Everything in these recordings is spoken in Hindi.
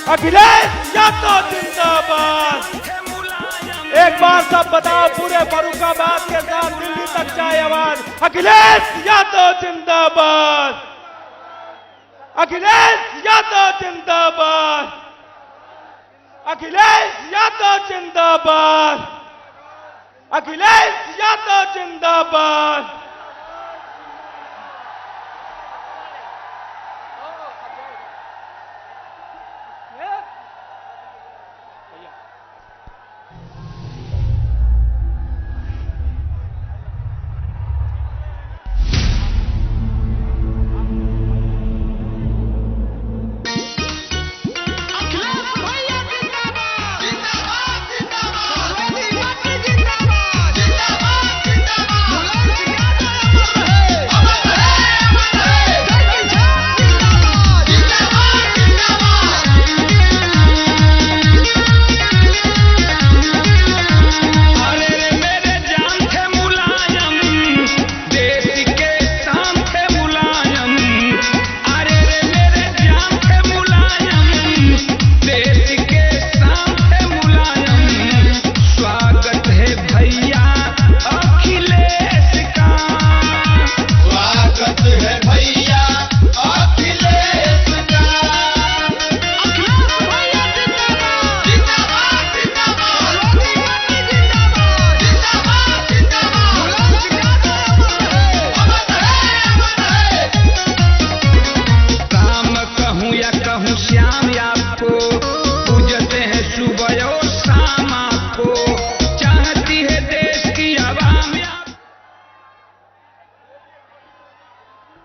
अखिलेश यादव जिंदाबाद। एक बार सब बताओ पूरे फर्रुखाबाद के साथ दिल्ली तक जाए आवाज, अखिलेश यादव जिंदाबाद, अखिलेश यादव जिंदाबाद, अखिलेश यादव जिंदाबाद, अखिलेश यादव जिंदाबाद।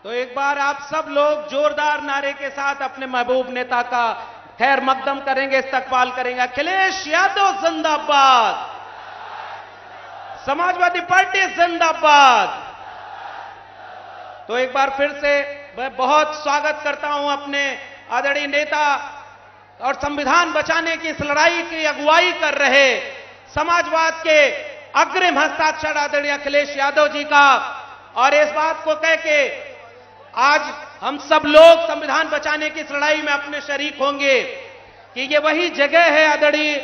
तो एक बार आप सब लोग जोरदार नारे के साथ अपने महबूब नेता का खैर मकदम करेंगे, इस्तकबाल करेंगे। अखिलेश यादव जिंदाबाद, समाजवादी पार्टी जिंदाबाद। तो एक बार फिर से मैं बहुत स्वागत करता हूं अपने आदरणीय नेता और संविधान बचाने की इस लड़ाई की अगुवाई कर रहे समाजवाद के अग्रिम हस्ताक्षर आदरणीय अखिलेश यादव जी का। और इस बात को कह के आज हम सब लोग संविधान बचाने की इस लड़ाई में अपने शरीक होंगे कि ये वही जगह है आदरणीय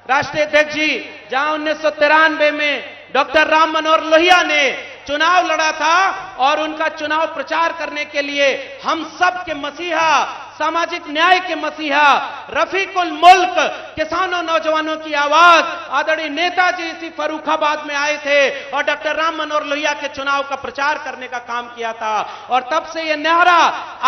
राष्ट्रीय अध्यक्ष जी जहां 1993 में डॉक्टर राम मनोहर लोहिया ने चुनाव लड़ा था और उनका चुनाव प्रचार करने के लिए हम सब के मसीहा, सामाजिक न्याय के मसीहा, रफीकुल मुल्क, किसानों नौजवानों की आवाज आदरणीय नेताजी इसी फर्रुखाबाद में आए थे और डॉक्टर राम मनोहर लोहिया के चुनाव का प्रचार करने का काम किया था। और तब से यह नारा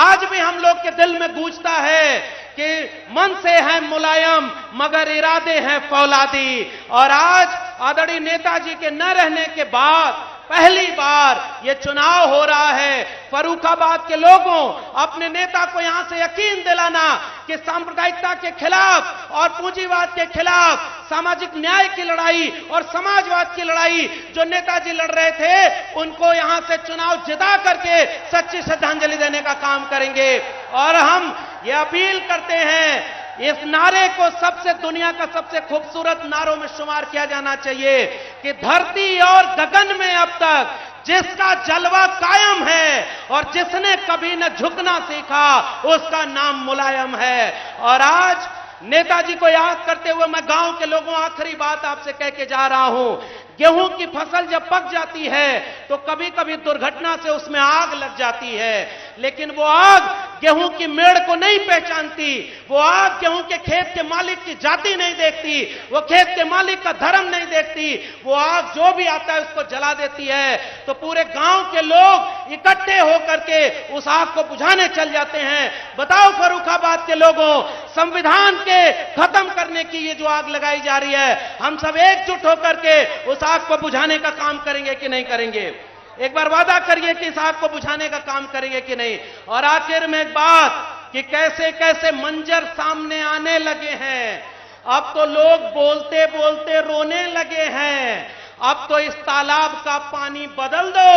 आज भी हम लोग के दिल में गूंजता है कि मन से है मुलायम मगर इरादे हैं फौलादी। और आज आदरणीय नेताजी के न रहने के बाद पहली बार यह चुनाव हो रहा है। फर्रुखाबाद के लोगों अपने नेता को यहां से यकीन दिलाना कि सांप्रदायिकता के खिलाफ और पूंजीवाद के खिलाफ सामाजिक न्याय की लड़ाई और समाजवाद की लड़ाई जो नेताजी लड़ रहे थे उनको यहां से चुनाव जिता करके सच्ची श्रद्धांजलि देने का काम करेंगे। और हम ये अपील करते हैं, इस नारे को सबसे दुनिया का सबसे खूबसूरत नारों में शुमार किया जाना चाहिए कि धरती और गगन में अब तक जिसका जलवा कायम है और जिसने कभी न झुकना सीखा उसका नाम मुलायम है। और आज नेताजी को याद करते हुए मैं गांव के लोगों आखिरी बात आपसे कह के जा रहा हूं। गेहूं की फसल जब पक जाती है तो कभी कभी दुर्घटना से उसमें आग लग जाती है, लेकिन वो आग गेहूं की मेड़ को नहीं पहचानती, वो आग गेहूं के खेत के मालिक की जाति नहीं देखती, वो खेत के मालिक का धर्म नहीं देखती, वो आग जो भी आता है उसको जला देती है। तो पूरे गांव के लोग इकट्ठे होकर के उस आग को बुझाने चल जाते हैं। बताओ फर्रुखाबाद के लोगों, संविधान के खत्म करने की ये जो आग लगाई जा रही है, हम सब एकजुट होकर के उस आग को बुझाने का काम करेंगे कि नहीं करेंगे? एक बार वादा करिए कि इस आग को बुझाने का काम करेंगे कि नहीं। और आखिर में एक बात कि कैसे कैसे मंजर सामने आने लगे हैं। अब तो लोग बोलते बोलते रोने लगे हैं। अब तो इस तालाब का पानी बदल दो,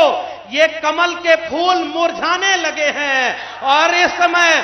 ये कमल के फूल मुरझाने लगे हैं। और इस समय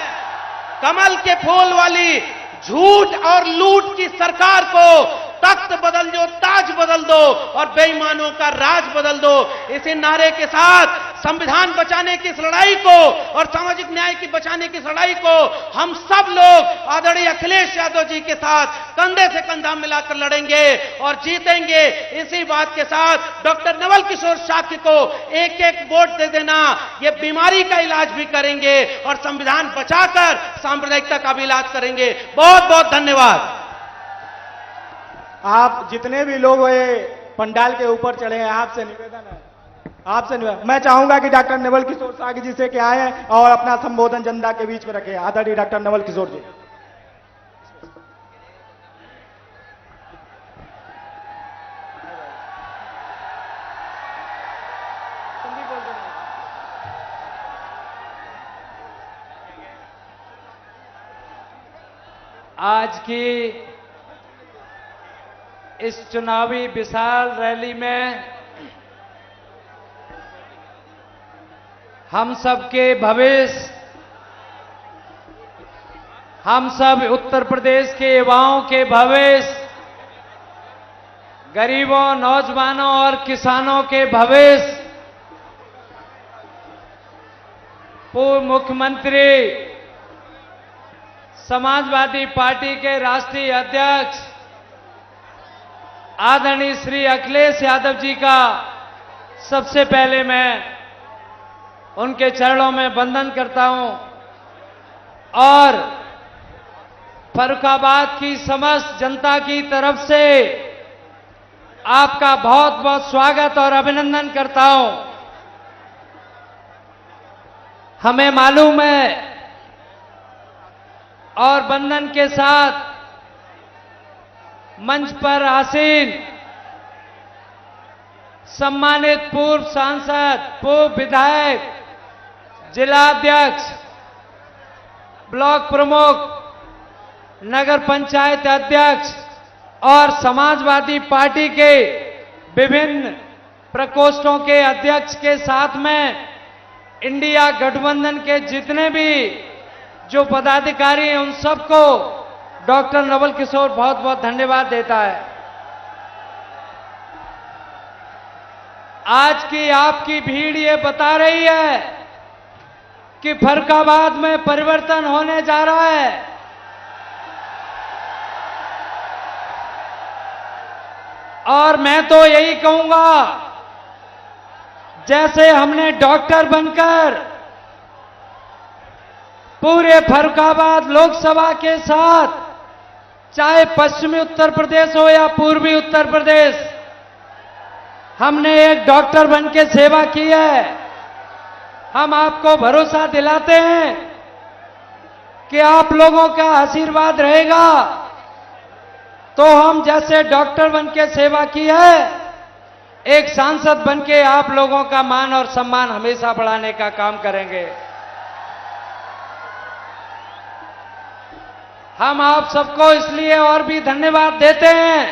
कमल के फूल वाली झूठ और लूट की सरकार को तख्त बदल दो, ताज बदल दो और बेईमानों का राज बदल दो। इसी नारे के साथ संविधान बचाने की इस लड़ाई को और सामाजिक न्याय की बचाने की इस लड़ाई को हम सब लोग आदरणीय अखिलेश यादव जी के साथ कंधे से कंधा मिलाकर लड़ेंगे और जीतेंगे। इसी बात के साथ डॉक्टर नवल किशोर शाक्य को एक एक वोट दे देना, ये बीमारी का इलाज भी करेंगे और संविधान बचाकर सांप्रदायिकता का भी इलाज करेंगे। बहुत बहुत धन्यवाद। आप जितने भी लोग ये पंडाल के ऊपर चढ़े हैं, आपसे निवेदन है, मैं चाहूंगा कि डॉक्टर नवल किशोर शाक्य जी से क्या आए और अपना संबोधन जनता के बीच में रखें। आदरणीय डॉक्टर नवल किशोर जी। आज की इस चुनावी विशाल रैली में हम सबके भविष्य, हम सब उत्तर प्रदेश के युवाओं के भविष्य, गरीबों, नौजवानों और किसानों के भविष्य, पूर्व मुख्यमंत्री समाजवादी पार्टी के राष्ट्रीय अध्यक्ष आदरणीय श्री अखिलेश यादव जी का सबसे पहले मैं उनके चरणों में वंदन करता हूं और फर्रुखाबाद की समस्त जनता की तरफ से आपका बहुत बहुत स्वागत और अभिनंदन करता हूं। हमें मालूम है और वंदन के साथ मंच पर आसीन सम्मानित पूर्व सांसद, पूर्व विधायक, जिलाध्यक्ष, ब्लॉक प्रमुख, नगर पंचायत अध्यक्ष और समाजवादी पार्टी के विभिन्न प्रकोष्ठों के अध्यक्ष के साथ में इंडिया गठबंधन के जितने भी जो पदाधिकारी हैं उन सबको डॉक्टर नवल किशोर बहुत बहुत धन्यवाद देता है। आज की आपकी भीड़ ये बता रही है कि फर्रुखाबाद में परिवर्तन होने जा रहा है। और मैं तो यही कहूंगा, जैसे हमने डॉक्टर बनकर पूरे फर्रुखाबाद लोकसभा के साथ, चाहे पश्चिमी उत्तर प्रदेश हो या पूर्वी उत्तर प्रदेश, हमने एक डॉक्टर बन के सेवा की है। हम आपको भरोसा दिलाते हैं कि आप लोगों का आशीर्वाद रहेगा तो हम जैसे डॉक्टर बन के सेवा की है, एक सांसद बन के आप लोगों का मान और सम्मान हमेशा बढ़ाने का काम करेंगे। हम आप सबको इसलिए और भी धन्यवाद देते हैं,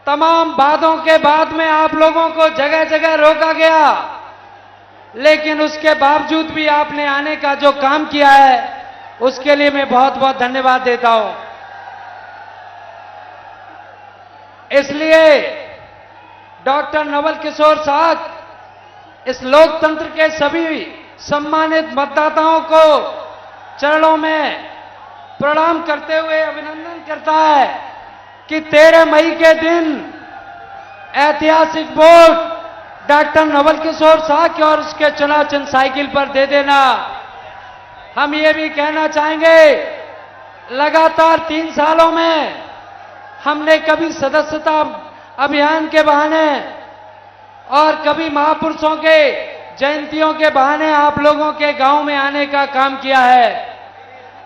तमाम वादों के बाद में आप लोगों को जगह जगह रोका गया, लेकिन उसके बावजूद भी आपने आने का जो काम किया है उसके लिए मैं बहुत बहुत धन्यवाद देता हूं। इसलिए डॉक्टर नवल किशोर शाक्य इस लोकतंत्र के सभी सम्मानित मतदाताओं को चरणों में प्रणाम करते हुए अभिनंदन करता है कि 13 मई के दिन ऐतिहासिक वोट डॉक्टर नवल किशोर शाक्य और उसके चुनाव चिन्ह साइकिल पर दे देना। हम ये भी कहना चाहेंगे, लगातार 3 सालों में हमने कभी सदस्यता अभियान के बहाने और कभी महापुरुषों के जयंतियों के बहाने आप लोगों के गांव में आने का काम किया है।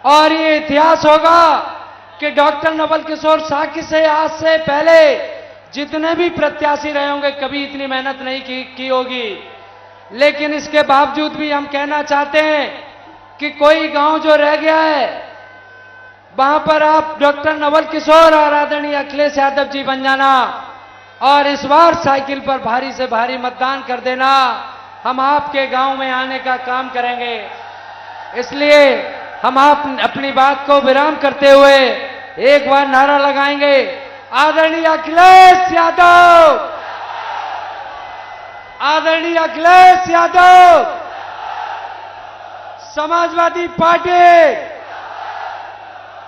और ये इतिहास होगा कि डॉक्टर नवल किशोर शाक्य से आज से पहले जितने भी प्रत्याशी रहे होंगे कभी इतनी मेहनत नहीं की होगी। लेकिन इसके बावजूद भी हम कहना चाहते हैं कि कोई गांव जो रह गया है वहां पर आप डॉक्टर नवल किशोर और आदरणीय अखिलेश यादव जी बन जाना और इस बार साइकिल पर भारी से भारी मतदान कर देना। हम आपके गांव में आने का काम करेंगे। इसलिए हम आप अपनी बात को विराम करते हुए एक बार नारा लगाएंगे, आदरणीय अखिलेश यादव, आदरणीय अखिलेश यादव, समाजवादी पार्टी,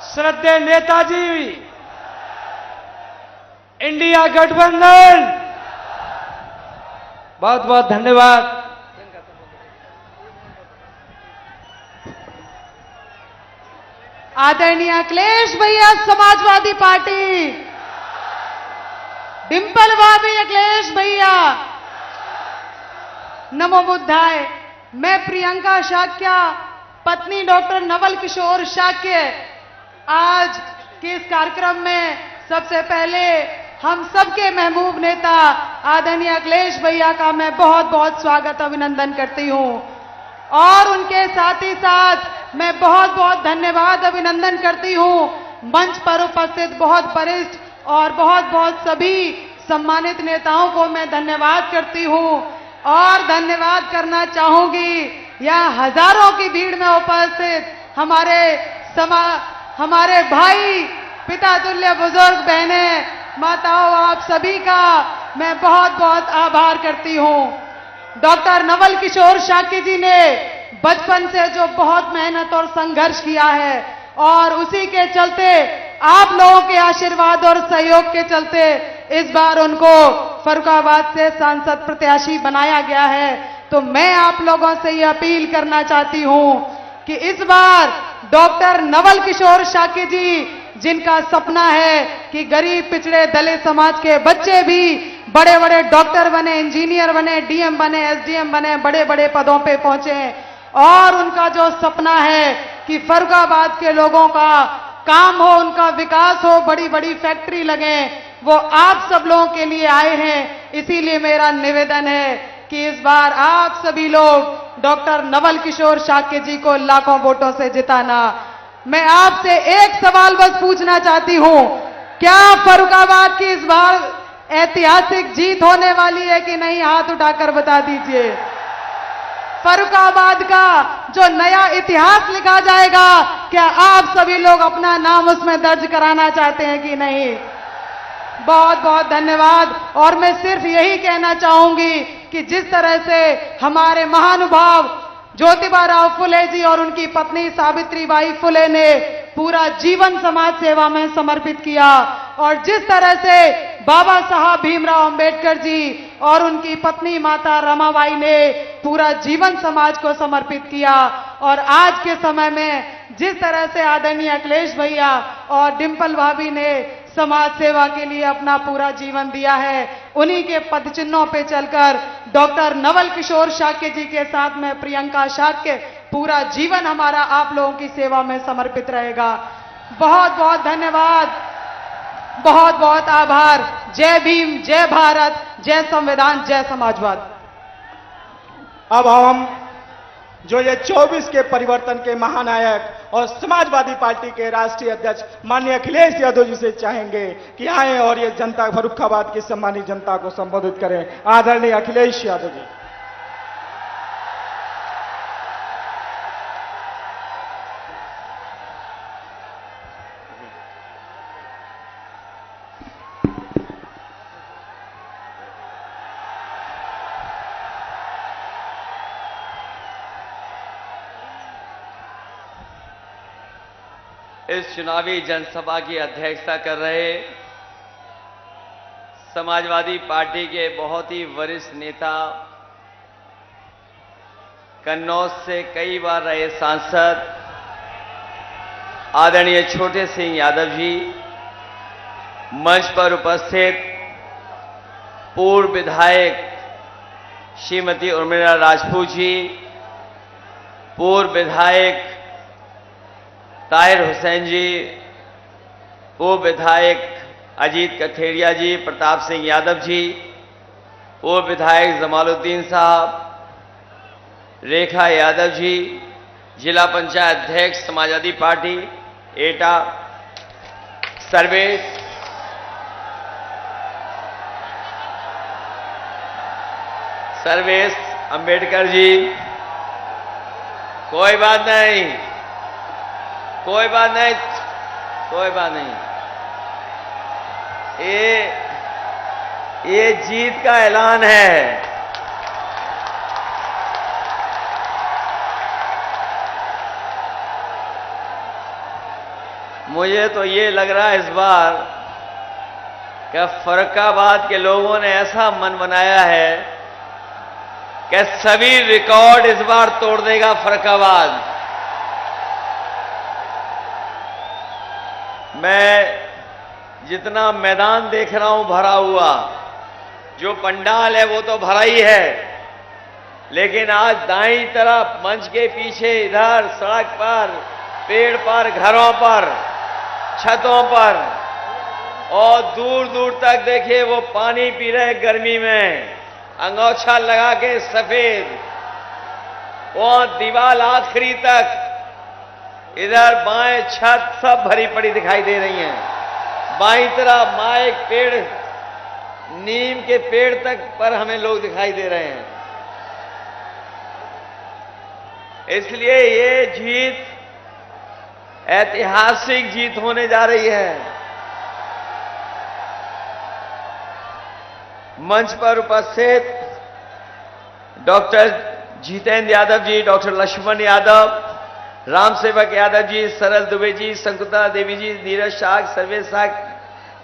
श्रद्धेय नेताजी, इंडिया गठबंधन, बहुत बहुत धन्यवाद। आदरणीय अखिलेश भैया समाजवादी पार्टी, डिंपल भाभी अखिलेश भैया, नमो बुद्धाय। मैं प्रियंका शाक्य, पत्नी डॉक्टर नवल किशोर शाक्य, आज के इस कार्यक्रम में सबसे पहले हम सबके महबूब नेता आदरणीय अखिलेश भैया का मैं बहुत बहुत स्वागत अभिनंदन करती हूं और उनके साथ ही साथ मैं बहुत बहुत धन्यवाद अभिनंदन करती हूं मंच पर उपस्थित बहुत वरिष्ठ और बहुत बहुत सभी सम्मानित नेताओं को मैं धन्यवाद करती हूं और धन्यवाद करना चाहूंगी यहाँ हजारों की भीड़ में उपस्थित हमारे भाई, पिता तुल्य बुजुर्ग, बहनें, माताओं, आप सभी का मैं बहुत बहुत आभार करती हूं। डॉक्टर नवल किशोर शाक्य जी ने बचपन से जो बहुत मेहनत और संघर्ष किया है और उसी के चलते आप लोगों के आशीर्वाद और सहयोग के चलते इस बार उनको फर्रुखाबाद से सांसद प्रत्याशी बनाया गया है। तो मैं आप लोगों से ये अपील करना चाहती हूं कि इस बार डॉक्टर नवल किशोर शाक्य जी, जिनका सपना है कि गरीब पिछड़े दलित समाज के बच्चे भी बड़े बड़े डॉक्टर बने, इंजीनियर बने, डीएम बने, एसडीएम बने, बड़े बड़े पदों पे पहुंचे और उनका जो सपना है कि फर्रुखाबाद के लोगों का काम हो, उनका विकास हो, बड़ी बड़ी फैक्ट्री लगे, वो आप सब लोगों के लिए आए हैं। इसीलिए मेरा निवेदन है कि इस बार आप सभी लोग डॉक्टर नवल किशोर शाक्य जी को लाखों वोटों से जिताना। मैं आपसे एक सवाल बस पूछना चाहती हूं, क्या फर्रुखाबाद की इस बार ऐतिहासिक जीत होने वाली है कि नहीं? हाथ उठाकर बता दीजिए। फर्रुखाबाद का जो नया इतिहास लिखा जाएगा, क्या आप सभी लोग अपना नाम उसमें दर्ज कराना चाहते हैं कि नहीं? बहुत बहुत धन्यवाद। और मैं सिर्फ यही कहना चाहूंगी कि जिस तरह से हमारे महानुभाव ज्योतिबा राव फुले जी और उनकी पत्नी सावित्रीबाई फुले ने पूरा जीवन समाज सेवा में समर्पित किया और जिस तरह से बाबा साहब भीमराव अंबेडकर जी और उनकी पत्नी माता रमाबाई ने पूरा जीवन समाज को समर्पित किया और आज के समय में जिस तरह से आदरणीय अखिलेश भैया और डिंपल भाभी ने समाज सेवा के लिए अपना पूरा जीवन दिया है, उन्हीं के पद चिन्हों पे चलकर डॉक्टर नवल किशोर शाक्य जी के साथ में प्रियंका शाक्य पूरा जीवन हमारा आप लोगों की सेवा में समर्पित रहेगा। बहुत बहुत धन्यवाद, बहुत बहुत आभार। जय भीम, जय भारत, जय संविधान, जय समाजवाद। अब हम जो ये 24 के परिवर्तन के महानायक और समाजवादी पार्टी के राष्ट्रीय अध्यक्ष माननीय अखिलेश यादव जी से चाहेंगे कि आए और ये जनता, फर्रुखाबाद की सम्मानित जनता को संबोधित करें। आदरणीय अखिलेश यादव जी। इस चुनावी जनसभा की अध्यक्षता कर रहे समाजवादी पार्टी के बहुत ही वरिष्ठ नेता, कन्नौज से कई बार रहे सांसद आदरणीय छोटे सिंह यादव जी, मंच पर उपस्थित पूर्व विधायक श्रीमती उर्मिला राजपूत जी, पूर्व विधायक ताहिर हुसैन जी, पूर्व विधायक अजीत कथेरिया जी, प्रताप सिंह यादव जी, पूर्व विधायक जमालुद्दीन साहब, रेखा यादव जी, जिला पंचायत अध्यक्ष समाजवादी पार्टी एटा सर्वेश अंबेडकर जी, कोई बात नहीं, कोई बात नहीं, कोई बात नहीं। ये जीत का ऐलान है। मुझे तो ये लग रहा है इस बार कि फर्रुखाबाद के लोगों ने ऐसा मन बनाया है कि सभी रिकॉर्ड इस बार तोड़ देगा फर्रुखाबाद। मैं जितना मैदान देख रहा हूं भरा हुआ, जो पंडाल है वो तो भरा ही है, लेकिन आज दाईं तरफ मंच के पीछे इधर सड़क पर, पेड़ पर, घरों पर, छतों पर और दूर दूर तक देखिए वो पानी पी रहे गर्मी में, अंगोछा लगा के सफेद, वो दीवार आखिरी तक, इधर बाएं छत सब भरी पड़ी दिखाई दे रही हैं। बाईं तरफ मां एक पेड़, नीम के पेड़ तक पर हमें लोग दिखाई दे रहे हैं। इसलिए ये जीत ऐतिहासिक जीत होने जा रही है। मंच पर उपस्थित डॉक्टर जितेंद्र यादव जी, डॉक्टर लक्ष्मण यादव, राम सेवक यादव जी, सरल दुबे जी, शंकुतला देवी जी, नीरज शाह, सर्वेश शाह,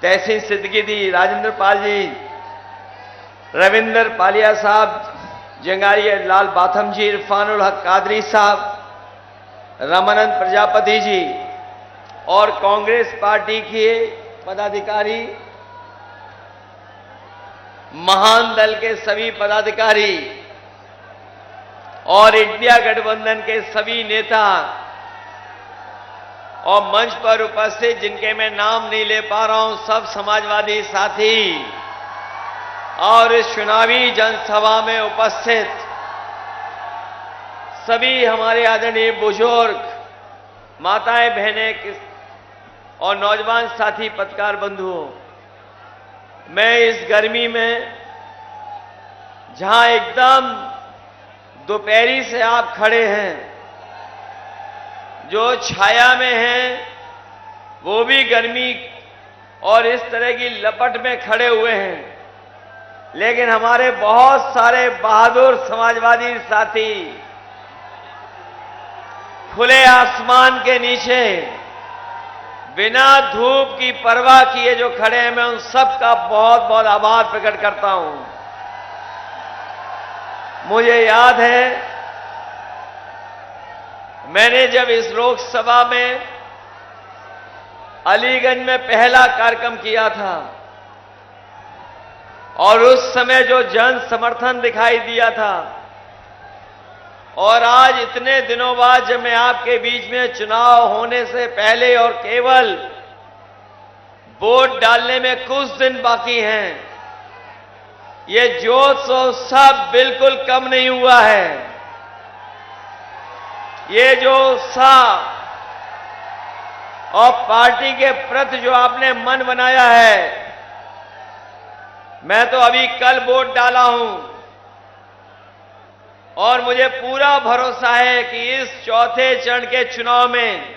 तहसीन सिद्दीकी जी, राजेंद्र पाल जी, रविंदर पालिया साहब, जंगारी लाल बाथम जी, इरफानुल हक कादरी साहब, रामानंद प्रजापति जी और कांग्रेस पार्टी के पदाधिकारी, महान दल के सभी पदाधिकारी और इंडिया गठबंधन के सभी नेता और मंच पर उपस्थित जिनके मैं नाम नहीं ले पा रहा हूं, सब समाजवादी साथी और इस चुनावी जनसभा में उपस्थित सभी हमारे आदरणीय बुजुर्ग, माताएं, बहनें और नौजवान साथी पत्रकार बंधुओं, मैं इस गर्मी में जहां एकदम दोपहरी से आप खड़े हैं, जो छाया में हैं वो भी गर्मी और इस तरह की लपट में खड़े हुए हैं, लेकिन हमारे बहुत सारे बहादुर समाजवादी साथी खुले आसमान के नीचे बिना धूप की परवाह किए जो खड़े हैं, मैं उन सब का बहुत बहुत आभार प्रकट करता हूं। मुझे याद है मैंने जब इस लोकसभा में अलीगंज में पहला कार्यक्रम किया था और उस समय जो जन समर्थन दिखाई दिया था, और आज इतने दिनों बाद जब मैं आपके बीच में चुनाव होने से पहले और केवल वोट डालने में कुछ दिन बाकी हैं, ये जोश और उत्साह बिल्कुल कम नहीं हुआ है। ये जो उत्साह और पार्टी के प्रति जो आपने मन बनाया है, मैं तो अभी कल वोट डाला हूं और मुझे पूरा भरोसा है कि इस चौथे चरण के चुनाव में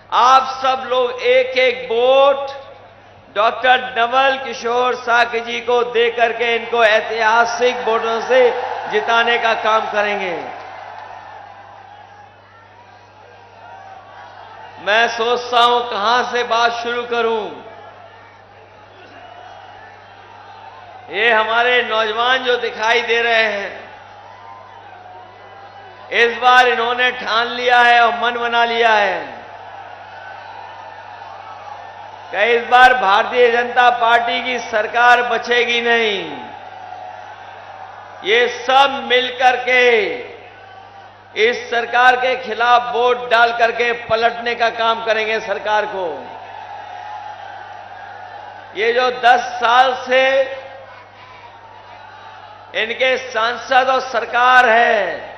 आप सब लोग एक एक वोट डॉक्टर नवल किशोर साकी जी को दे करके इनको ऐतिहासिक वोटों से जिताने का काम करेंगे। मैं सोचता हूं कहां से बात शुरू करूं। ये हमारे नौजवान जो दिखाई दे रहे हैं, इस बार इन्होंने ठान लिया है और मन बना लिया है कि इस बार भारतीय जनता पार्टी की सरकार बचेगी नहीं। ये सब मिलकर के इस सरकार के खिलाफ वोट डाल करके पलटने का काम करेंगे सरकार को। ये जो 10 साल से इनके सांसद और सरकार है,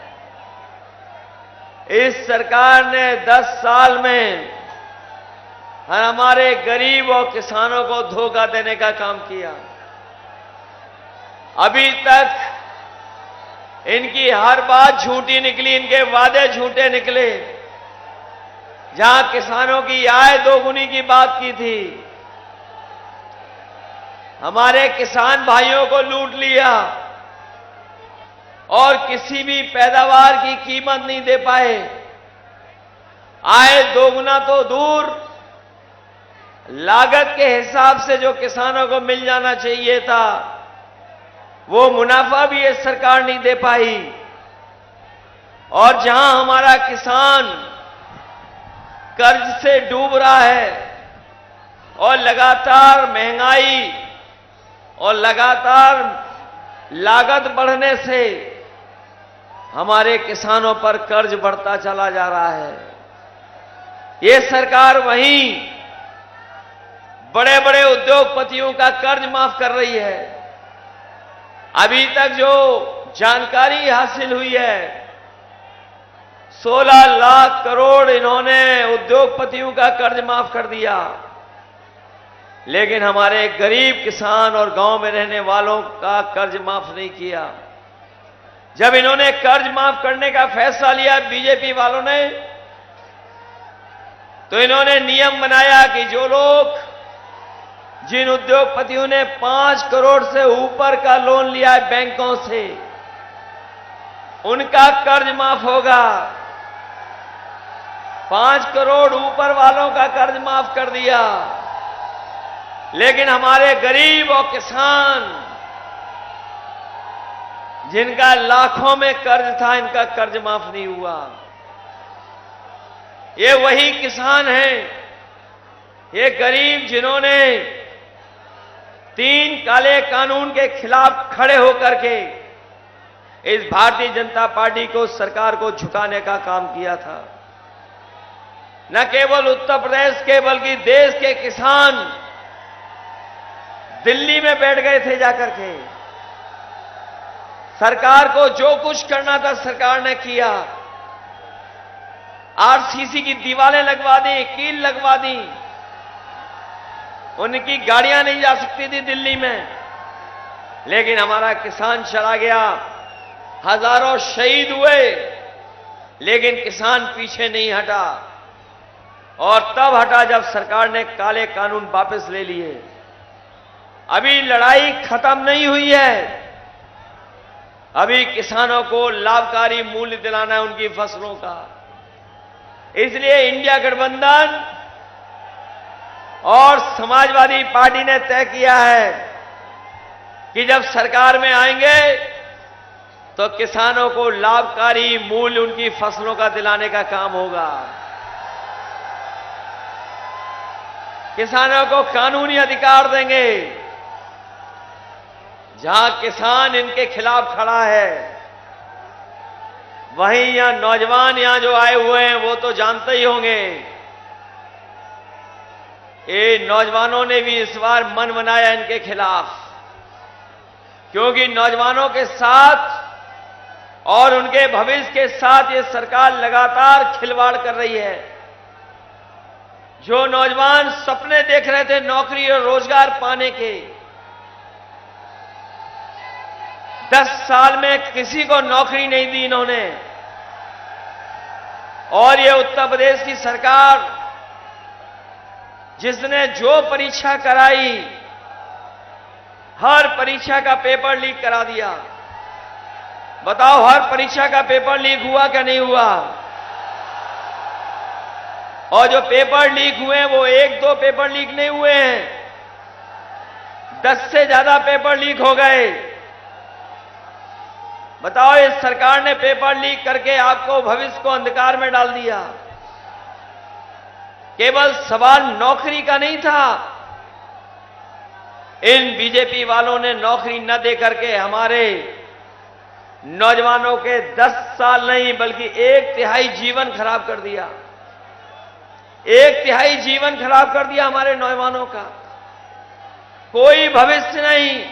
इस सरकार ने 10 साल में हमारे गरीब और किसानों को धोखा देने का काम किया। अभी तक इनकी हर बात झूठी निकली, इनके वादे झूठे निकले। जहां किसानों की आय दोगुनी की बात की थी, हमारे किसान भाइयों को लूट लिया और किसी भी पैदावार की कीमत नहीं दे पाए। आय दोगुना तो दूर, लागत के हिसाब से जो किसानों को मिल जाना चाहिए था वो मुनाफा भी ये सरकार नहीं दे पाई। और जहां हमारा किसान कर्ज से डूब रहा है और लगातार महंगाई और लगातार लागत बढ़ने से हमारे किसानों पर कर्ज बढ़ता चला जा रहा है, ये सरकार वहीं बड़े बड़े उद्योगपतियों का कर्ज माफ कर रही है। अभी तक जो जानकारी हासिल हुई है 16 लाख करोड़ इन्होंने उद्योगपतियों का कर्ज माफ कर दिया, लेकिन हमारे गरीब किसान और गांव में रहने वालों का कर्ज माफ नहीं किया। जब इन्होंने कर्ज माफ करने का फैसला लिया बीजेपी वालों ने, तो इन्होंने नियम बनाया कि जो लोग, जिन उद्योगपतियों ने 5 करोड़ से ऊपर का लोन लिया है बैंकों से, उनका कर्ज माफ होगा। 5 करोड़ ऊपर वालों का कर्ज माफ कर दिया, लेकिन हमारे गरीब और किसान जिनका लाखों में कर्ज था, इनका कर्ज माफ नहीं हुआ। ये वही किसान हैं, ये गरीब जिन्होंने 3 काले कानून के खिलाफ खड़े होकर के इस भारतीय जनता पार्टी को, सरकार को झुकाने का काम किया था। न केवल उत्तर प्रदेश के बल्कि देश के किसान दिल्ली में बैठ गए थे जाकर के। सरकार को जो कुछ करना था सरकार ने किया। आरसीसी की दीवारें लगवा दी, कील लगवा दी, उनकी गाड़ियां नहीं जा सकती थी दिल्ली में, लेकिन हमारा किसान चला गया। हजारों शहीद हुए, लेकिन किसान पीछे नहीं हटा। और तब हटा जब सरकार ने काले कानून वापस ले लिए। अभी लड़ाई खत्म नहीं हुई है, अभी किसानों को लाभकारी मूल्य दिलाना है उनकी फसलों का। इसलिए इंडिया गठबंधन और समाजवादी पार्टी ने तय किया है कि जब सरकार में आएंगे तो किसानों को लाभकारी मूल्य उनकी फसलों का दिलाने का काम होगा। किसानों को कानूनी अधिकार देंगे। जहां किसान इनके खिलाफ खड़ा है, वहीं यहां नौजवान यहां जो आए हुए हैं वो तो जानते ही होंगे। ये नौजवानों ने भी इस बार मन बनाया इनके खिलाफ, क्योंकि नौजवानों के साथ और उनके भविष्य के साथ ये सरकार लगातार खिलवाड़ कर रही है। जो नौजवान सपने देख रहे थे नौकरी और रोजगार पाने के, 10 साल में किसी को नौकरी नहीं दी इन्होंने। और ये उत्तर प्रदेश की सरकार, जिसने जो परीक्षा कराई, हर परीक्षा का पेपर लीक करा दिया। बताओ, हर परीक्षा का पेपर लीक हुआ क्या नहीं हुआ? और जो पेपर लीक हुए वो 1-2 पेपर लीक नहीं हुए हैं, 10 से ज्यादा पेपर लीक हो गए। बताओ, इस सरकार ने पेपर लीक करके आपको भविष्य को अंधकार में डाल दिया। केवल सवाल नौकरी का नहीं था, इन बीजेपी वालों ने नौकरी न दे करके हमारे नौजवानों के 10 साल नहीं बल्कि 1/3 जीवन खराब कर दिया। 1/3 जीवन खराब कर दिया हमारे नौजवानों का। कोई भविष्य नहीं।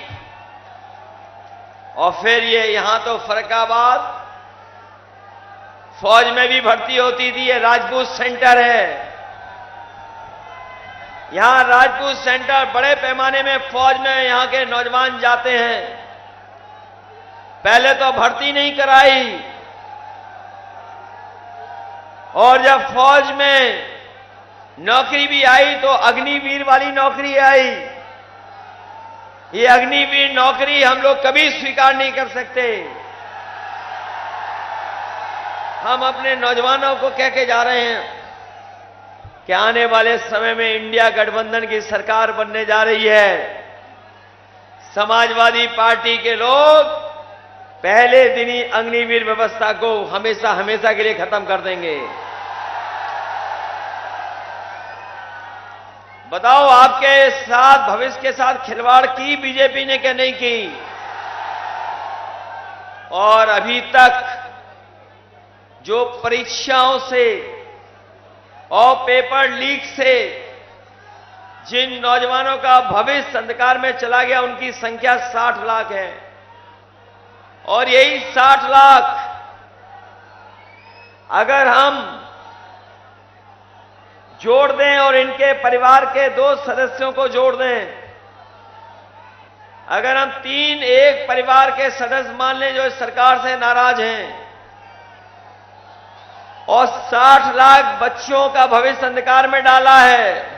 और फिर ये यहां तो फर्रुखाबाद फौज में भी भर्ती होती थी। ये राजपूत सेंटर है। यहां राजपूत सेंटर बड़े पैमाने में फौज में यहां के नौजवान जाते हैं। पहले तो भर्ती नहीं कराई, और जब फौज में नौकरी भी आई तो अग्निवीर वाली नौकरी आई। ये अग्निवीर नौकरी हम लोग कभी स्वीकार नहीं कर सकते। हम अपने नौजवानों को कह के जा रहे हैं कि आने वाले समय में इंडिया गठबंधन की सरकार बनने जा रही है। समाजवादी पार्टी के लोग पहले दिन ही अग्निवीर व्यवस्था को हमेशा हमेशा के लिए खत्म कर देंगे। बताओ, आपके साथ, भविष्य के साथ खिलवाड़ की बीजेपी ने क्या नहीं की? और अभी तक जो परीक्षाओं से और पेपर लीक से जिन नौजवानों का भविष्य अंधकार में चला गया, उनकी संख्या 60 लाख है। और यही 60 लाख अगर हम जोड़ दें और इनके परिवार के 2 सदस्यों को जोड़ दें, अगर हम 3 एक परिवार के सदस्य मान लें जो इस सरकार से नाराज हैं, और 60 लाख बच्चों का भविष्य अंधकार में डाला है,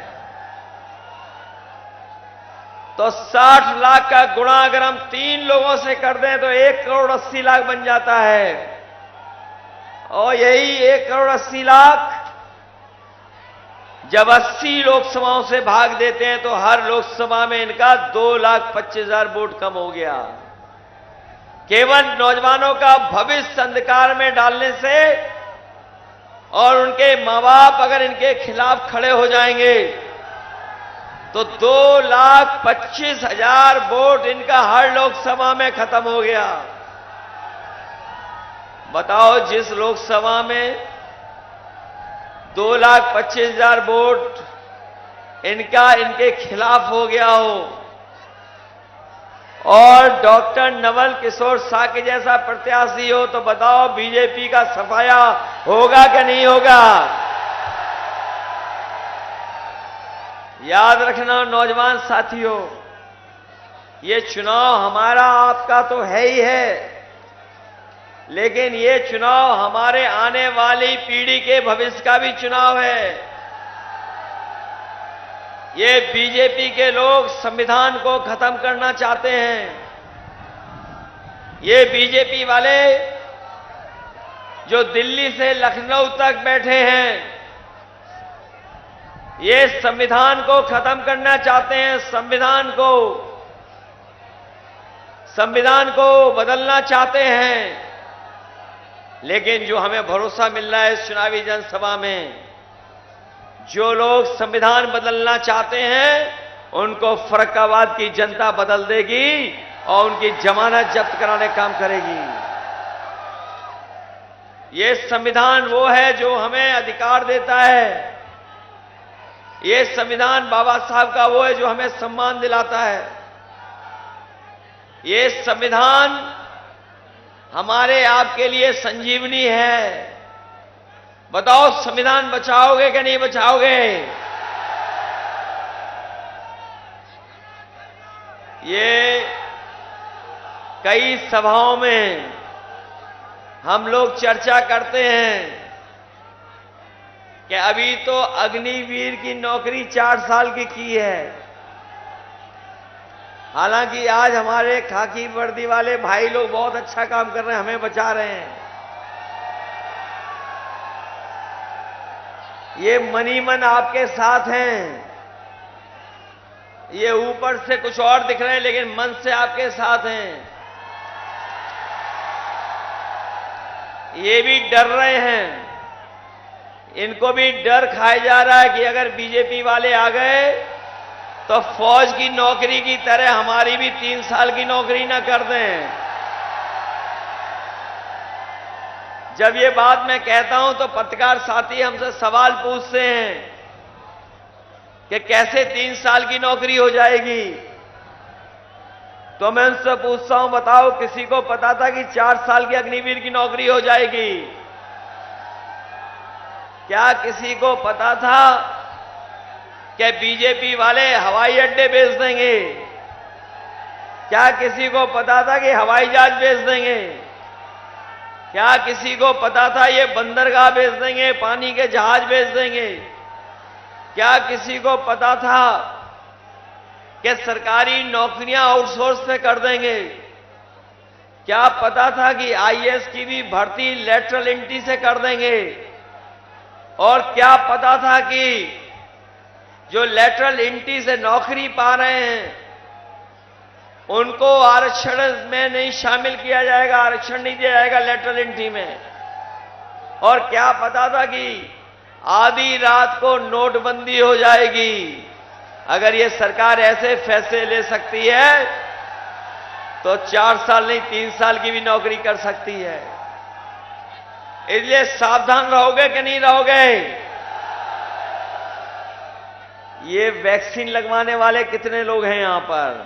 तो 60 लाख का गुणा अगर हम 3 लोगों से कर दें तो 1 करोड़ 80 लाख बन जाता है। और यही 1 करोड़ 80 लाख जब 80 लोकसभाओं से भाग देते हैं तो हर लोकसभा में इनका 2,25,000 वोट कम हो गया। केवल नौजवानों का भविष्य अंधकार में डालने से और उनके मां बाप अगर इनके खिलाफ खड़े हो जाएंगे तो 2,25,000 वोट इनका हर लोकसभा में खत्म हो गया। बताओ, जिस लोकसभा में 2,25,000 वोट इनका इनके खिलाफ हो गया हो और डॉक्टर नवल किशोर साकी जैसा प्रत्याशी हो, तो बताओ बीजेपी का सफाया होगा कि नहीं होगा? याद रखना नौजवान साथियों, ये चुनाव हमारा आपका तो है ही है, लेकिन ये चुनाव हमारे आने वाली पीढ़ी के भविष्य का भी चुनाव है। ये बीजेपी के लोग संविधान को खत्म करना चाहते हैं। ये बीजेपी वाले जो दिल्ली से लखनऊ तक बैठे हैं, ये संविधान को खत्म करना चाहते हैं। संविधान को बदलना चाहते हैं। लेकिन जो हमें भरोसा मिल रहा है इस चुनावी जनसभा में, जो लोग संविधान बदलना चाहते हैं उनको फर्रुखाबाद की जनता बदल देगी और उनकी जमानत जब्त कराने का काम करेगी। ये संविधान वो है जो हमें अधिकार देता है। ये संविधान बाबा साहब का वो है जो हमें सम्मान दिलाता है। ये संविधान हमारे आपके लिए संजीवनी है। बताओ, संविधान बचाओगे कि नहीं बचाओगे? ये कई सभाओं में हम लोग चर्चा करते हैं कि अभी तो अग्निवीर की नौकरी 4 साल की है। हालांकि आज हमारे खाकी वर्दी वाले भाई लोग बहुत अच्छा काम कर रहे हैं, हमें बचा रहे हैं। ये मनी मन आपके साथ हैं। ये ऊपर से कुछ और दिख रहे हैं लेकिन मन से आपके साथ हैं। ये भी डर रहे हैं। इनको भी डर खाया जा रहा है कि अगर बीजेपी वाले आ गए तो फौज की नौकरी की तरह हमारी भी 3 साल की नौकरी ना कर दें। जब ये बात मैं कहता हूं तो पत्रकार साथी हमसे सवाल पूछते हैं कि कैसे 3 साल की नौकरी हो जाएगी। तो मैं उनसे पूछता हूं, बताओ किसी को पता था कि 4 साल की अग्निवीर की नौकरी हो जाएगी? क्या किसी को पता था कि बीजेपी वाले हवाई अड्डे बेच देंगे? क्या किसी को पता था कि हवाई जहाज बेच देंगे? क्या किसी को पता था ये बंदरगाह बेच देंगे, पानी के जहाज बेच देंगे? क्या किसी को पता था कि सरकारी नौकरियां आउटसोर्स में कर देंगे। क्या पता था कि आईएएस की भी भर्ती लेटरल एंट्री से कर देंगे? और क्या पता था कि जो लेटरल एंट्री से नौकरी पा रहे हैं उनको आरक्षण में नहीं शामिल किया जाएगा, आरक्षण नहीं दिया जाएगा लेटरल एंट्री में? और क्या पता था कि आधी रात को नोटबंदी हो जाएगी? अगर ये सरकार ऐसे फैसले ले सकती है तो 4 साल नहीं 3 साल की भी नौकरी कर सकती है। इसलिए सावधान रहोगे कि नहीं रहोगे? ये वैक्सीन लगवाने वाले कितने लोग हैं यहां पर?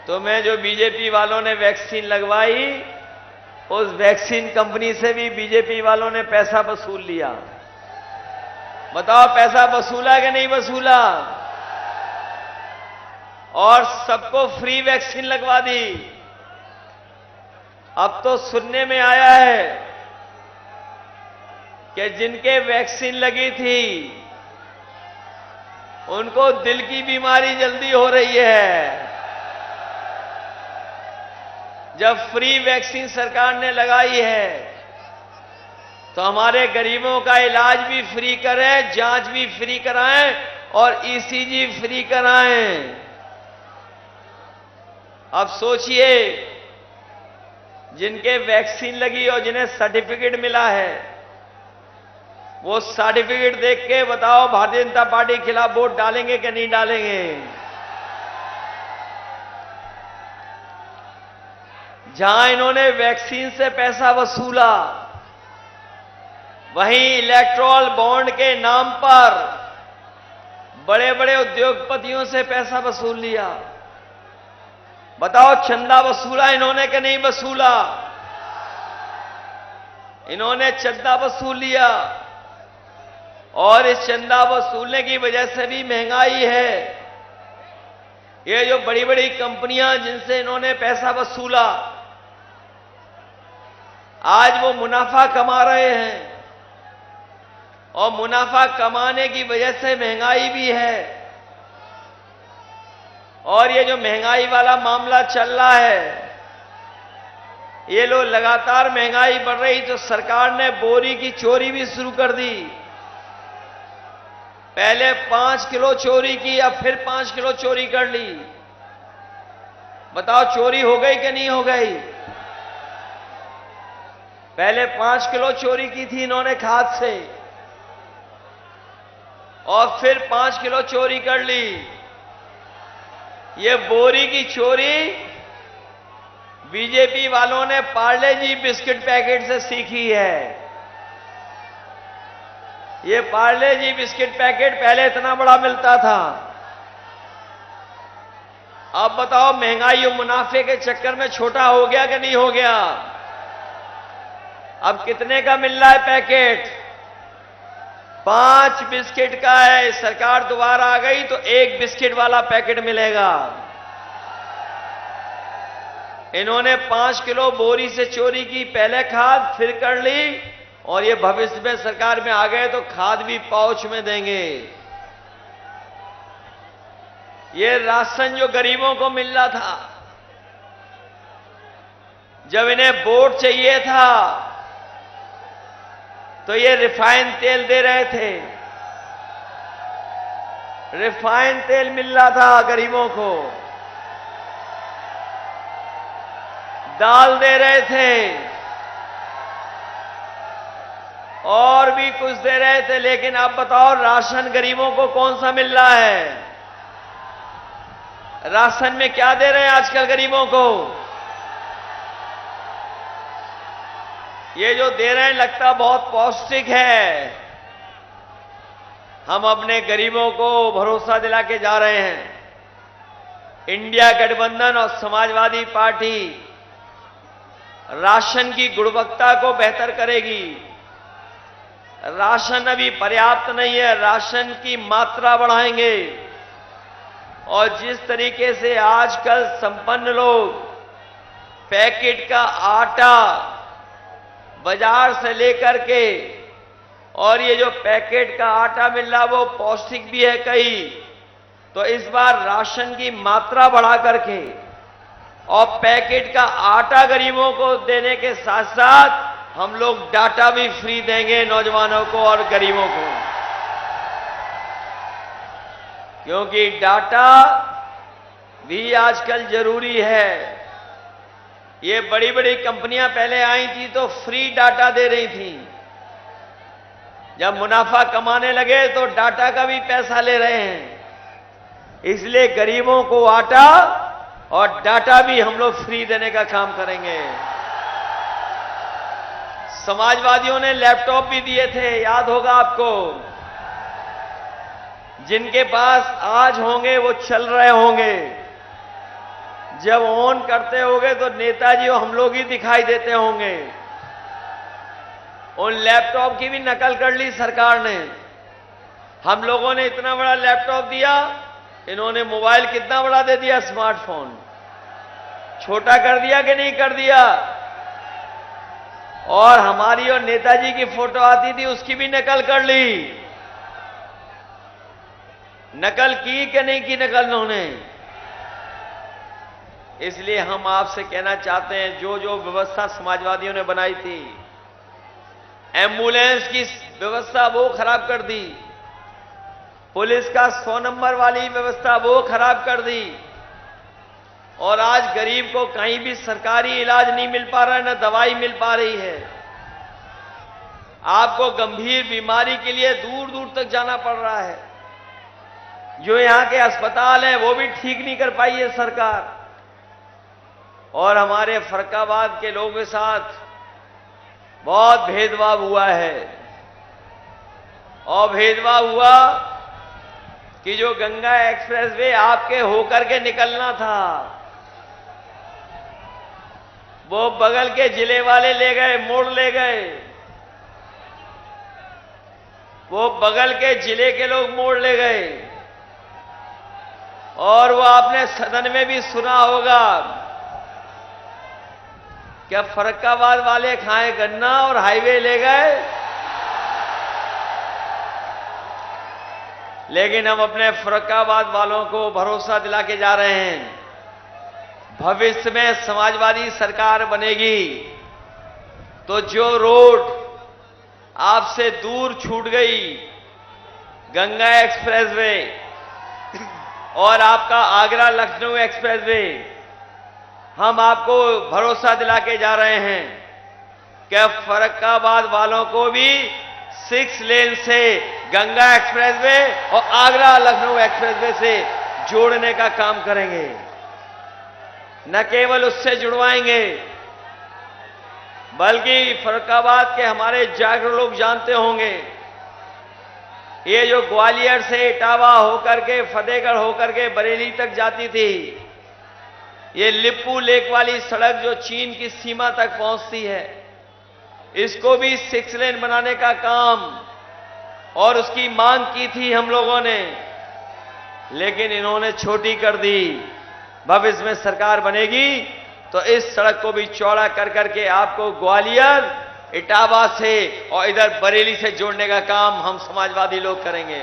तो मैं जो बीजेपी वालों ने वैक्सीन लगवाई, उस वैक्सीन कंपनी से भी बीजेपी वालों ने पैसा वसूल लिया। बताओ पैसा वसूला कि नहीं वसूला? और सबको फ्री वैक्सीन लगवा दी। अब तो सुनने में आया है कि जिनके वैक्सीन लगी थी उनको दिल की बीमारी जल्दी हो रही है। जब फ्री वैक्सीन सरकार ने लगाई है तो हमारे गरीबों का इलाज भी फ्री करें, जांच भी फ्री कराएं और ईसीजी फ्री कराएं। अब सोचिए, जिनके वैक्सीन लगी और जिन्हें सर्टिफिकेट मिला है, वो सर्टिफिकेट देख के बताओ भारतीय जनता पार्टी के खिलाफ वोट डालेंगे कि नहीं डालेंगे? जहां इन्होंने वैक्सीन से पैसा वसूला, वहीं इलेक्ट्रोल बॉन्ड के नाम पर बड़े बड़े उद्योगपतियों से पैसा वसूल लिया। बताओ चंदा वसूला इन्होंने कि नहीं वसूला? इन्होंने चंदा वसूल लिया और इस चंदा वसूलने की वजह से भी महंगाई है। ये जो बड़ी बड़ी कंपनियां जिनसे इन्होंने पैसा वसूला, आज वो मुनाफा कमा रहे हैं और मुनाफा कमाने की वजह से महंगाई भी है। और ये जो महंगाई वाला मामला चल रहा है, ये लोग लगातार महंगाई बढ़ रही तो सरकार ने बोरी की चोरी भी शुरू कर दी। पहले 5 किलो चोरी की, अब फिर 5 किलो चोरी कर ली। बताओ चोरी हो गई कि नहीं हो गई? पहले 5 किलो चोरी की थी इन्होंने खाद से और फिर 5 किलो चोरी कर ली। ये बोरी की चोरी बीजेपी वालों ने पार्ले जी बिस्किट पैकेट से सीखी है। ये पार्ले जी बिस्किट पैकेट पहले इतना बड़ा मिलता था, अब बताओ महंगाई और मुनाफे के चक्कर में छोटा हो गया कि नहीं हो गया? अब कितने का मिल रहा है पैकेट? 5 बिस्किट का है। सरकार दोबारा आ गई तो 1 बिस्किट वाला पैकेट मिलेगा। इन्होंने 5 किलो बोरी से चोरी की, पहले खाद फिर कर ली, और ये भविष्य में सरकार में आ गए तो खाद भी पाउच में देंगे। ये राशन जो गरीबों को मिल रहा था, जब इन्हें वोट चाहिए था तो ये रिफाइन तेल दे रहे थे। रिफाइन तेल मिल रहा था गरीबों को, दाल दे रहे थे और भी कुछ दे रहे थे। लेकिन अब बताओ राशन गरीबों को कौन सा मिल रहा है? राशन में क्या दे रहे हैं आजकल गरीबों को? ये जो दे रहे हैं लगता बहुत पौष्टिक है। हम अपने गरीबों को भरोसा दिला के जा रहे हैं। इंडिया गठबंधन और समाजवादी पार्टी राशन की गुणवत्ता को बेहतर करेगी। राशन अभी पर्याप्त नहीं है, राशन की मात्रा बढ़ाएंगे। और जिस तरीके से आजकल संपन्न लोग पैकेट का आटा बाजार से लेकर के और ये जो पैकेट का आटा मिल रहा वो पौष्टिक भी है कई, तो इस बार राशन की मात्रा बढ़ा करके और पैकेट का आटा गरीबों को देने के साथ साथ हम लोग डाटा भी फ्री देंगे नौजवानों को और गरीबों को, क्योंकि डाटा भी आजकल जरूरी है। ये बड़ी बड़ी कंपनियां पहले आई थी तो फ्री डाटा दे रही थी, जब मुनाफा कमाने लगे तो डाटा का भी पैसा ले रहे हैं। इसलिए गरीबों को आटा और डाटा भी हम लोग फ्री देने का काम करेंगे। समाजवादियों ने लैपटॉप भी दिए थे, याद होगा आपको। जिनके पास आज होंगे वो चल रहे होंगे, जब ऑन करते होंगे तो नेताजी और हम लोग ही दिखाई देते होंगे। उन लैपटॉप की भी नकल कर ली सरकार ने। हम लोगों ने इतना बड़ा लैपटॉप दिया, इन्होंने मोबाइल कितना बड़ा दे दिया, स्मार्टफोन छोटा कर दिया कि नहीं कर दिया। और हमारी और नेताजी की फोटो आती थी उसकी भी नकल कर ली। नकल की कि नहीं की नकल उन्होंने। इसलिए हम आपसे कहना चाहते हैं, जो जो व्यवस्था समाजवादियों ने बनाई थी, एम्बुलेंस की व्यवस्था वो खराब कर दी, पुलिस का 100 नंबर वाली व्यवस्था वो खराब कर दी, और आज गरीब को कहीं भी सरकारी इलाज नहीं मिल पा रहा है, न दवाई मिल पा रही है। आपको गंभीर बीमारी के लिए दूर दूर तक जाना पड़ रहा है। जो यहां के अस्पताल हैं वो भी ठीक नहीं कर पाई है सरकार। और हमारे फर्रुखाबाद के लोगों के साथ बहुत भेदभाव हुआ है। और भेदभाव हुआ कि जो गंगा एक्सप्रेसवे आपके होकर के निकलना था, वो बगल के जिले वाले ले गए, मोड़ ले गए। वो बगल के जिले के लोग मोड़ ले गए। और वो आपने सदन में भी सुना होगा, क्या फर्रुखाबाद वाले खाए गन्ना और हाईवे ले गए। लेकिन हम अपने फर्रुखाबाद वालों को भरोसा दिला के जा रहे हैं, भविष्य में समाजवादी सरकार बनेगी तो जो रोड आपसे दूर छूट गई, गंगा एक्सप्रेसवे और आपका आगरा लखनऊ एक्सप्रेसवे, हम आपको भरोसा दिला के जा रहे हैं कि फर्रुखाबाद वालों को भी 6 लेन से गंगा एक्सप्रेसवे और आगरा लखनऊ एक्सप्रेसवे से जोड़ने का काम करेंगे। न केवल उससे जुड़वाएंगे, बल्कि फर्रुखाबाद के हमारे जागरूक लोग जानते होंगे, ये जो ग्वालियर से इटावा होकर के फतेहगढ़ होकर के बरेली तक जाती थी, ये लिप्पू लेक वाली सड़क जो चीन की सीमा तक पहुंचती है, इसको भी 6 लेन बनाने का काम और उसकी मांग की थी हम लोगों ने, लेकिन इन्होंने छोटी कर दी। भविष्य में सरकार बनेगी तो इस सड़क को भी चौड़ा कर करके आपको ग्वालियर, इटावा से और इधर बरेली से जोड़ने का काम हम समाजवादी लोग करेंगे।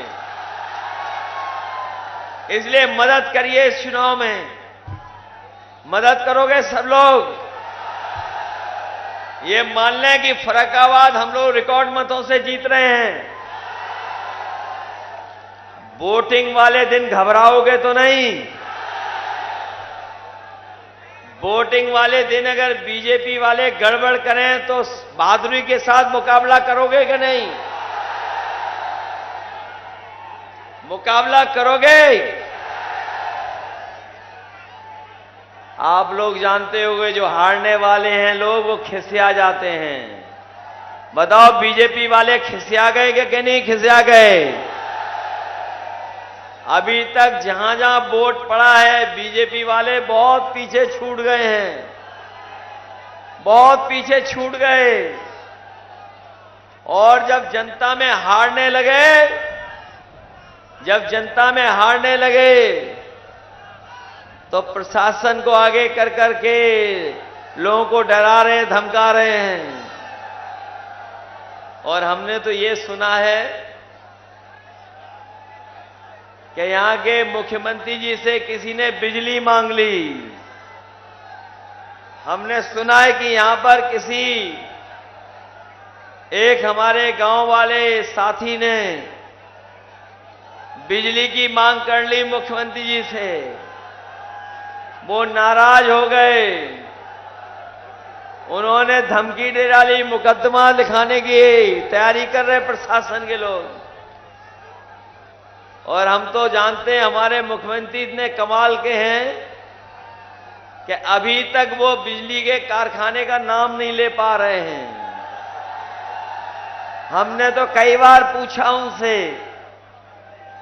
इसलिए मदद करिए, इस चुनाव में मदद करोगे सब लोग। ये मान लें कि फर्रुखाबाद हम लोग रिकॉर्ड मतों से जीत रहे हैं। वोटिंग वाले दिन घबराओगे तो नहीं। वोटिंग वाले दिन अगर बीजेपी वाले गड़बड़ करें तो बहादुरी के साथ मुकाबला करोगे कि नहीं? मुकाबला करोगे? आप लोग जानते होंगे जो हारने वाले हैं लोग वो खिसिया जाते हैं। बताओ बीजेपी वाले खिसिया गए कि नहीं खिसिया गए? अभी तक जहां जहां वोट पड़ा है बीजेपी वाले बहुत पीछे छूट गए हैं, बहुत पीछे छूट गए। और जब जनता में हारने लगे, तो प्रशासन को आगे कर करके लोगों को डरा रहे, धमका रहे हैं। और हमने तो ये सुना है कि यहां के मुख्यमंत्री जी से किसी ने बिजली मांग ली। हमने सुना है कि यहां पर किसी एक हमारे गांव वाले साथी ने बिजली की मांग कर ली मुख्यमंत्री जी से, वो नाराज हो गए, उन्होंने धमकी दे डाली, मुकदमा लिखाने की तैयारी कर रहे प्रशासन के लोग। और हम तो जानते हैं हमारे मुख्यमंत्री इतने कमाल के हैं कि अभी तक वो बिजली के कारखाने का नाम नहीं ले पा रहे हैं। हमने तो कई बार पूछा उनसे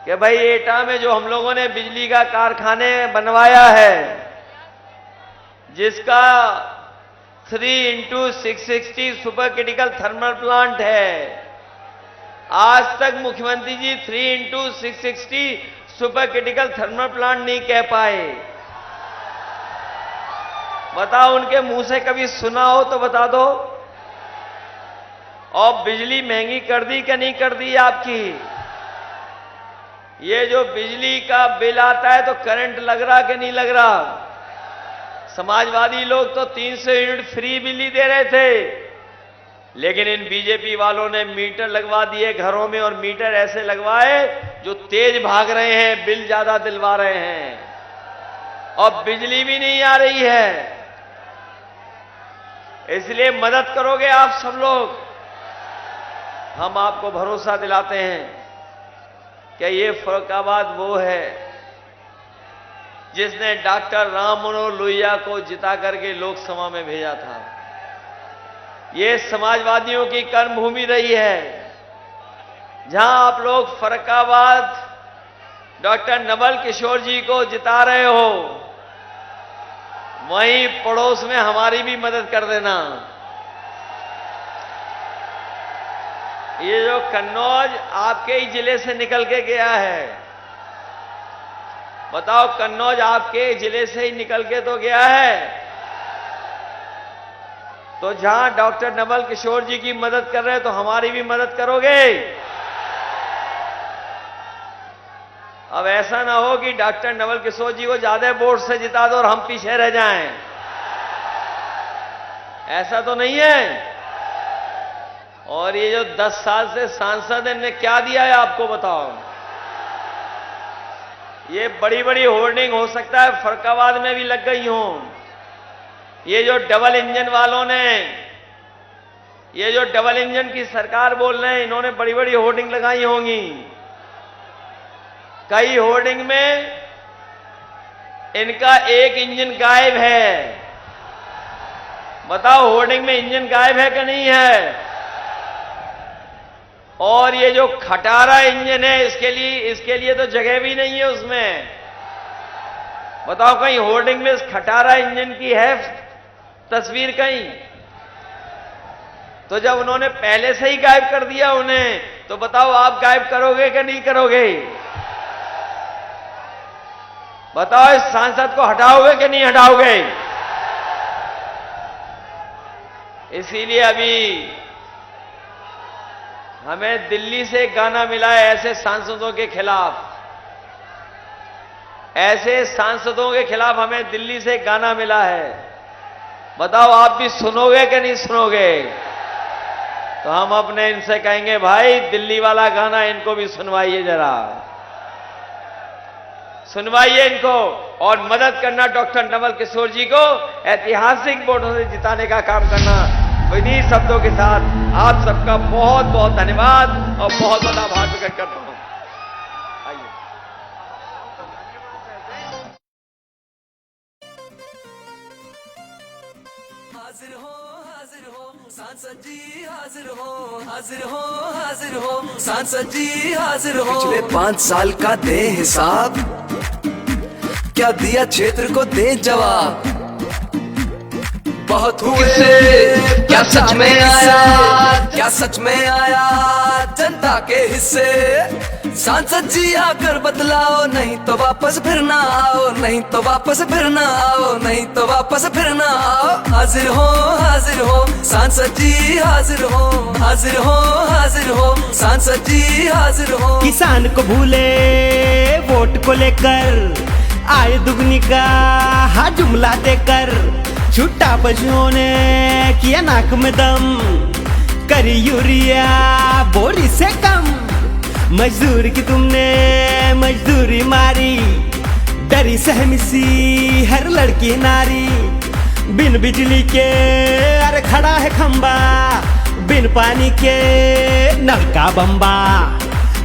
कि भाई एटा में जो हम लोगों ने बिजली का कारखाने बनवाया है, जिसका 3x660 super critical thermal plant है, आज तक मुख्यमंत्री जी 3x660 super critical thermal plant नहीं कह पाए। बताओ, उनके मुंह से कभी सुना हो तो बता दो। और बिजली महंगी कर दी कि नहीं कर दी आपकी? ये जो बिजली का बिल आता है तो करंट लग रहा कि नहीं लग रहा? समाजवादी लोग तो 300 यूनिट फ्री बिजली दे रहे थे, लेकिन इन बीजेपी वालों ने मीटर लगवा दिए घरों में, और मीटर ऐसे लगवाए जो तेज भाग रहे हैं, बिल ज्यादा दिलवा रहे हैं, और बिजली भी नहीं आ रही है। इसलिए मदद करोगे आप सब लोग? हम आपको भरोसा दिलाते हैं कि ये फर्रुखाबाद वो है जिसने डॉक्टर राम मनोहर लोहिया को जिता करके लोकसभा में भेजा था। ये समाजवादियों की कर्मभूमि रही है। जहां आप लोग फर्रुखाबाद डॉक्टर नवल किशोर जी को जिता रहे हो, वहीं पड़ोस में हमारी भी मदद कर देना। ये जो कन्नौज आपके ही जिले से निकल के गया है, बताओ, कन्नौज आपके जिले से ही निकल के तो गया है। तो जहां डॉक्टर नवल किशोर जी की मदद कर रहे हैं, तो हमारी भी मदद करोगे? अब ऐसा ना हो कि डॉक्टर नवल किशोर जी को ज्यादा वोट से जिता दो और हम पीछे रह जाएं। ऐसा तो नहीं है। और ये जो 10 साल से सांसद है, इन्हें क्या दिया है आपको बताओ? ये बड़ी बड़ी होर्डिंग हो सकता है फर्रुखाबाद में भी लग गई हों। ये जो डबल इंजन वालों ने, ये जो डबल इंजन की सरकार बोल रहे हैं, इन्होंने बड़ी बड़ी होर्डिंग लगाई होंगी। कई होर्डिंग में इनका एक इंजन गायब है। बताओ, होर्डिंग में इंजन गायब है कि नहीं है? और ये जो खटारा इंजन है, इसके लिए तो जगह भी नहीं है उसमें। बताओ, कहीं होर्डिंग में इस खटारा इंजन की है तस्वीर कहीं? तो जब उन्होंने पहले से ही गायब कर दिया उन्हें, तो बताओ आप गायब करोगे कि नहीं करोगे? बताओ, इस सांसद को हटाओगे कि नहीं हटाओगे? इसीलिए अभी हमें दिल्ली से गाना मिला है ऐसे सांसदों के खिलाफ। ऐसे सांसदों के खिलाफ हमें दिल्ली से गाना मिला है। बताओ, आप भी सुनोगे कि नहीं सुनोगे? तो हम अपने इनसे कहेंगे, भाई दिल्ली वाला गाना इनको भी सुनवाइए, जरा सुनवाइए इनको, और मदद करना डॉक्टर नवल किशोर जी को ऐतिहासिक वोटों से जिताने का काम करना। विनीत शब्दों के साथ आप सबका बहुत बहुत धन्यवाद और बहुत बहुत आभार प्रकट करता हूं। आइए। हाजिर हो सांसद जी, हाजिर हो सांसद जी, हाजिर हो। पिछले 5 साल का दे हिसाब, क्या दिया क्षेत्र को दे जवाब। बहुत हुए, क्या सच में आया, क्या सच में आया जनता जनता के हिस्से। सांसद जी आकर बदलाओ, नहीं तो वापस फिर ना आओ, नहीं तो वापस फिर ना आओ, नहीं तो वापस फिर ना आओ। हाजिर हो सांसद जी, हाजिर हो, हाजिर हो, हाजिर हो सांसद जी, हाजिर हो। किसान को भूले वोट को लेकर, आय दुगनी का जुमला देकर, छुट्टा पशुओं ने किया नाक में दम, करी यूरिया बोरी से कम। मजदूर की तुमने मजदूरी मारी, डरी सहमी सी हर लड़की नारी। बिन बिजली के अरे खड़ा है खंबा, बिन पानी के नल का बम्बा।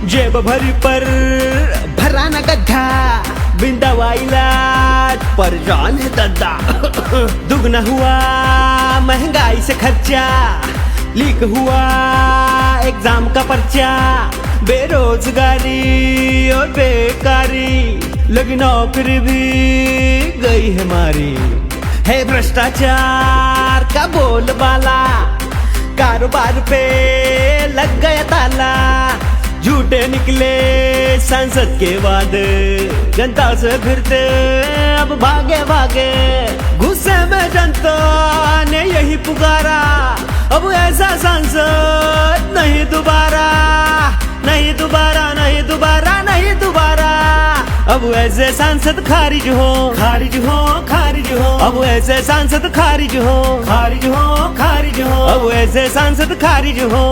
जेब भरी पर भरा न गड्ढा, बिन दवा इलाज पर जान है दद्दा। दुगना हुआ महंगाई से खर्चा, लीक हुआ एग्जाम का पर्चा। बेरोजगारी और बेकारी, लगी नौकरी भी गई है मारी। है भ्रष्टाचार का बोलबाला, कारोबार पे लग गया ताला। झूठे निकले संसद के वादे, जनता से फिरते अब भागे भागे। गुस्से में जनता ने यही पुकारा, अब ऐसा सांसद नहीं दोबारा, नहीं दोबारा, नहीं दोबारा, नहीं दोबारा। अब ऐसे सांसद खारिज हो, खारिज हो, खारिज हो। अब ऐसे सांसद खारिज हो, खारिज हो, खारिज हो। अब ऐसे सांसद खारिज हो।